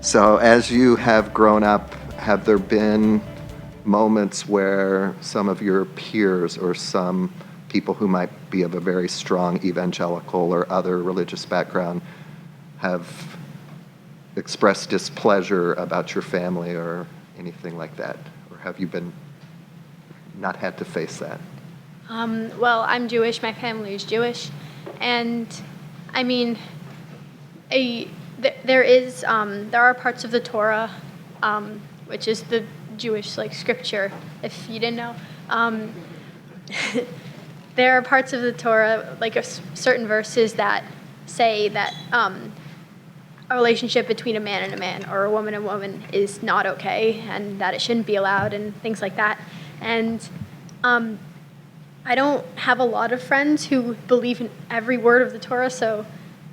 So as you have grown up, have there been moments where some of your peers or some people who might be of a very strong evangelical or other religious background have expressed displeasure about your family or anything like that? Or have you been not had to face that? Well, I'm Jewish. My family is Jewish, and I mean, there are parts of the Torah, which is the Jewish scripture. If you didn't know, there are parts of the Torah, certain verses that say that a relationship between a man and a man or a woman and a woman is not okay, and that it shouldn't be allowed, and things like that. And I don't have a lot of friends who believe in every word of the Torah, so,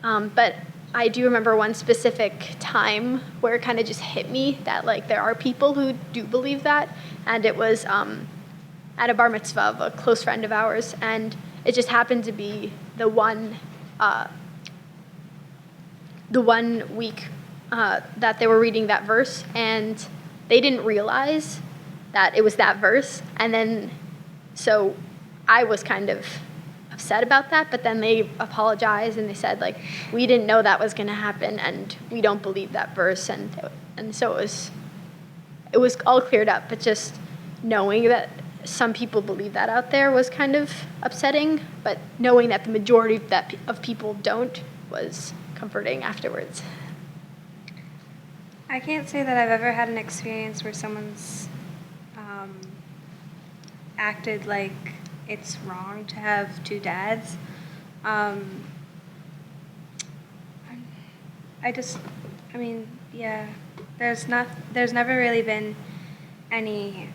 but I do remember one specific time where it kind of just hit me that there are people who do believe that, and it was at a bar mitzvah of a close friend of ours, and it just happened to be the one week that they were reading that verse, and they didn't realize that it was that verse, and then so I was kind of upset about that, but then they apologized and they said we didn't know that was going to happen, and we don't believe that verse, and so it was all cleared up. But just knowing that some people believe that out there was kind of upsetting, but knowing that the majority of people don't was comforting afterwards. I can't say that I've ever had an experience where someone's acted like it's wrong to have two dads. There's never really been any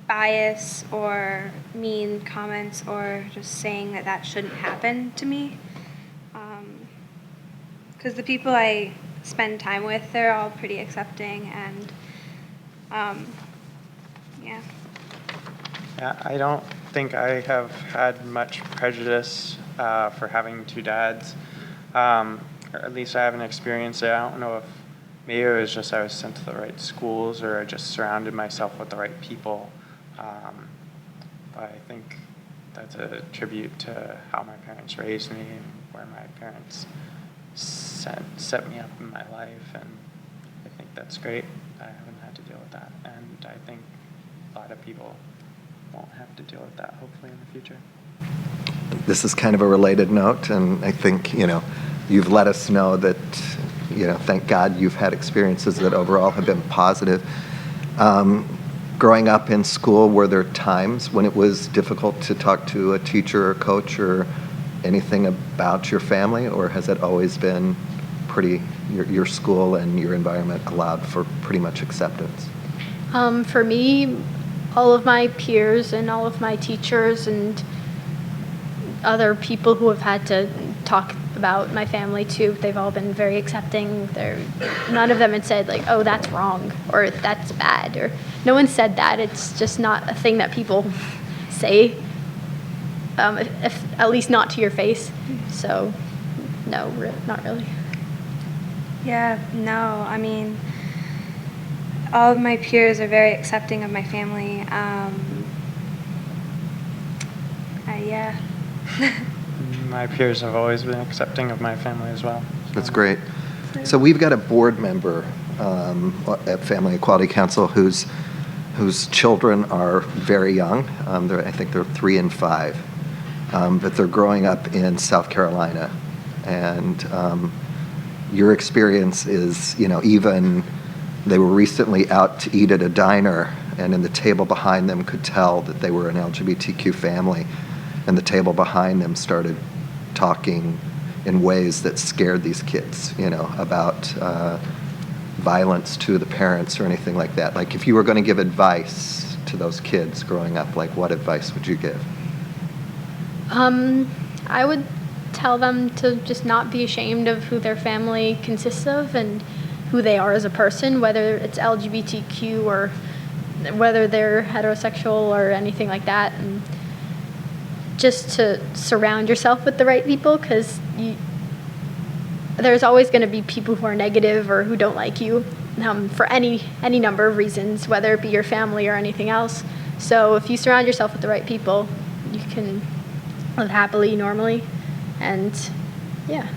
bias or mean comments or just saying that shouldn't happen to me. Because the people I spend time with, they're all pretty accepting, and yeah. Yeah, I don't think I have had much prejudice for having two dads, or at least I haven't experienced it. I don't know if maybe it was just I was sent to the right schools or I just surrounded myself with the right people. But I think that's a tribute to how my parents raised me and where my parents set me up in my life, and I think that's great. I haven't had to deal with that, and I think a lot of people won't have to deal with that, hopefully, in the future. This is kind of a related note, and I think, you've let us know that, thank God you've had experiences that overall have been positive. Growing up in school, were there times when it was difficult to talk to a teacher or coach or anything about your family, or has it always been your school and your environment allowed for pretty much acceptance? For me, all of my peers and all of my teachers and other people who have had to talk about my family too, they've all been very accepting. None of them had said oh, that's wrong or that's bad, or no one said that. It's just not a thing that people say, if at least not to your face. So no, not really. Yeah, no, I mean, all of my peers are very accepting of my family. Yeah. My peers have always been accepting of my family as well. That's great. So we've got a board member at Family Equality Council whose children are very young. I think they're 3 and 5, but they're growing up in South Carolina. And your experience is, even they were recently out to eat at a diner, and in the table behind them could tell that they were an LGBTQ family, and the table behind them started talking in ways that scared these kids, about violence to the parents or anything like that. If you were going to give advice to those kids growing up, what advice would you give? I would tell them to just not be ashamed of who their family consists of and who they are as a person, whether it's LGBTQ or whether they're heterosexual or anything like that, and just to surround yourself with the right people, because there's always going to be people who are negative or who don't like you for any number of reasons, whether it be your family or anything else. So if you surround yourself with the right people, you can live happily, normally, and yeah.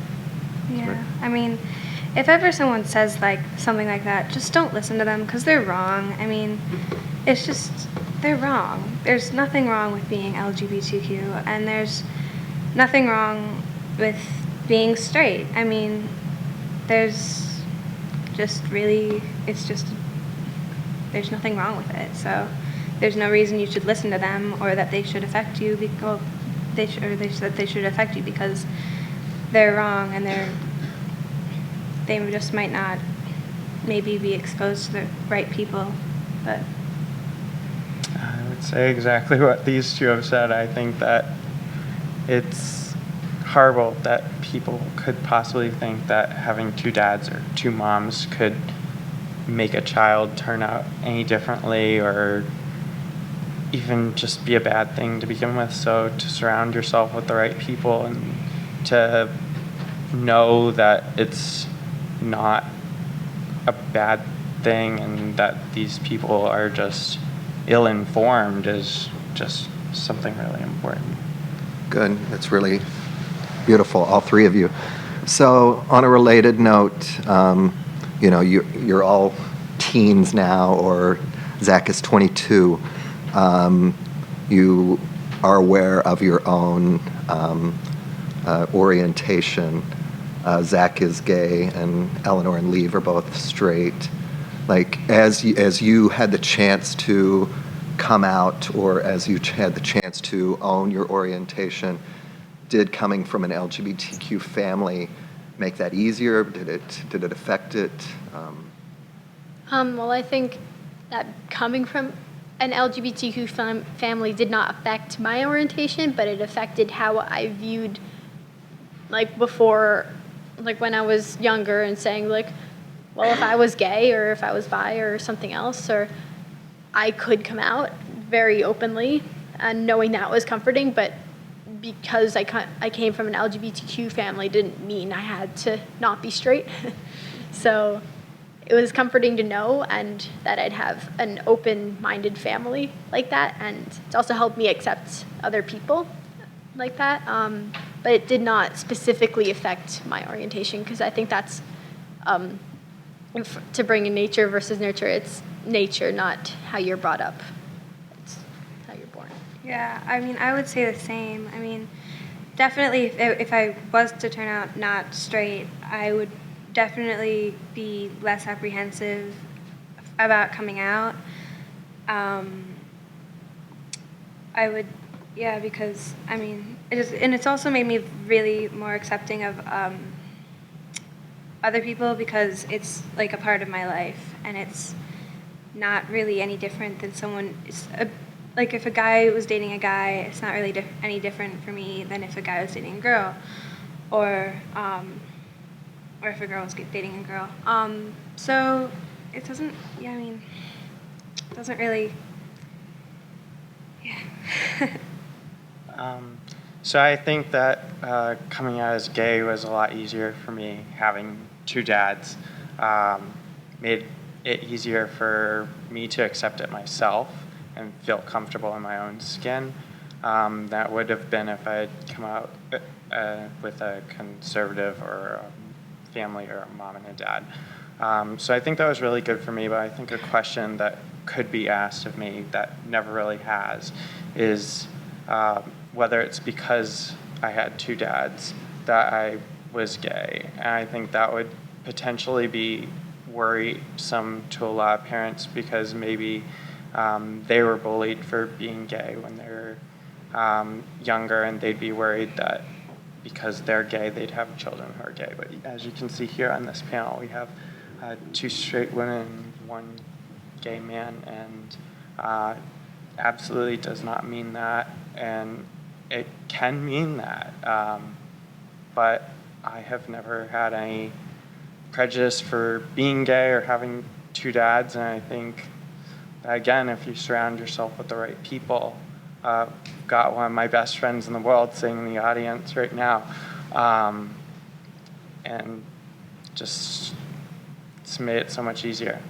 Yeah, I mean, if ever someone says like something like that, just don't listen to them because they're wrong. I mean, it's just, they're wrong. There's nothing wrong with being LGBTQ, and there's nothing wrong with being straight. I mean, there's just really, it's just, there's nothing wrong with it. So there's no reason you should listen to them or that they should affect you. That they should affect you because they're wrong, and they just might not maybe be exposed to the right people. But I would say exactly what these two have said. I think that it's horrible that people could possibly think that having two dads or two moms could make a child turn out any differently or even just be a bad thing to begin with. So to surround yourself with the right people and to know that it's not a bad thing and that these people are just ill-informed is just something really important. Good. That's really beautiful, all three of you. So on a related note, you're all teens now, or Zach is 22. You are aware of your own orientation. Zach is gay, and Eleanor and Lev are both straight. Like, as you had the chance to come out, or as you had the chance to own your orientation, did coming from an LGBTQ family make that easier? Did it affect it? Well, I think that coming from an LGBTQ family did not affect my orientation, but it affected how I viewed, like, before, like, when I was younger, and saying, like, well, if I was gay or if I was bi or something else, or I could come out very openly, and knowing that was comforting, but because I came from an LGBTQ family didn't mean I had to not be straight. So it was comforting to know, and that I'd have an open-minded family like that, and it's also helped me accept other people like that. But it did not specifically affect my orientation, because I think that's to bring in nature versus nurture. It's nature, not how you're brought up. It's how you're born. yeah, I mean, I would say the same. I mean, definitely if I was to turn out not straight, I would definitely be less apprehensive about coming out. I would, yeah, because I mean, it's also made me really more accepting of other people, because it's like a part of my life, and it's not really any different than someone. Like, if a guy was dating a guy, it's not really any different for me than if a guy was dating a girl, or if a girl was dating a girl. So it doesn't. Yeah, I mean, it doesn't really. Yeah. So I think that coming out as gay was a lot easier for me. Having two dads made it easier for me to accept it myself and feel comfortable in my own skin. That would have been if I had come out with a conservative or a family or a mom and a dad. So I think that was really good for me, but I think a question that could be asked of me that never really has is whether it's because I had two dads that I was gay. And I think that would potentially be worrisome to a lot of parents, because maybe they were bullied for being gay when they were younger, and they'd be worried that because they're gay, they'd have children who are gay. But as you can see here on this panel, we have two straight women, one gay man, and absolutely does not mean that, and it can mean that. But I have never had any prejudice for being gay or having two dads, and I think that, again, if you surround yourself with the right people, got one of my best friends in the world sitting in the audience right now, and just made it so much easier.